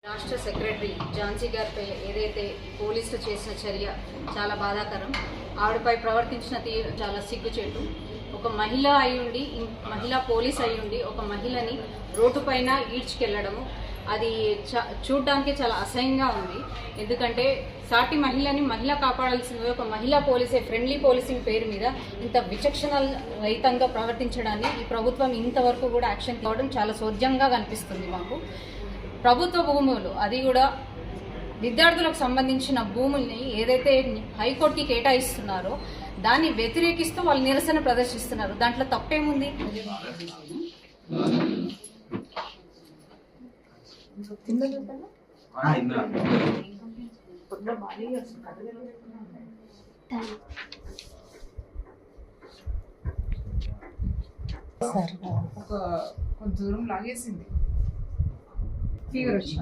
రాష్ట్ర సెక్రటరీ ఝాన్సీ గారిపై ఏదైతే పోలీసులు చేసిన చర్య చాలా బాధాకరం. ఆవిడపై ప్రవర్తించిన తీరు చాలా సిగ్గుచేటు. ఒక మహిళ అయ్యుండి, మహిళా పోలీస్ అయ్యుండి ఒక మహిళని రోడ్డుపైన ఈడ్చుకెళ్లడము అది చూడడానికి చాలా అసహ్యంగా ఉంది. ఎందుకంటే సాటి మహిళని మహిళ కాపాడాల్సింది ఒక మహిళా పోలీసే. ఫ్రెండ్లీ పోలీసింగ్ పేరు మీద ఇంత విచక్షణ రహితంగా ప్రవర్తించడాన్ని ఈ ప్రభుత్వం ఇంతవరకు కూడా యాక్షన్ కావడం చాలా సోద్యంగా కనిపిస్తుంది మాకు. ప్రభుత్వ భూములు, అది కూడా విద్యార్థులకు సంబంధించిన భూముల్ని ఏదైతే హైకోర్టుకి కేటాయిస్తున్నారో దాన్ని వ్యతిరేకిస్తూ వాళ్ళు నిరసన ప్రదర్శిస్తున్నారు. దాంట్లో తప్పేముంది? కొంత దూరం లాగేసింది, ఫీవర్ వచ్చింది.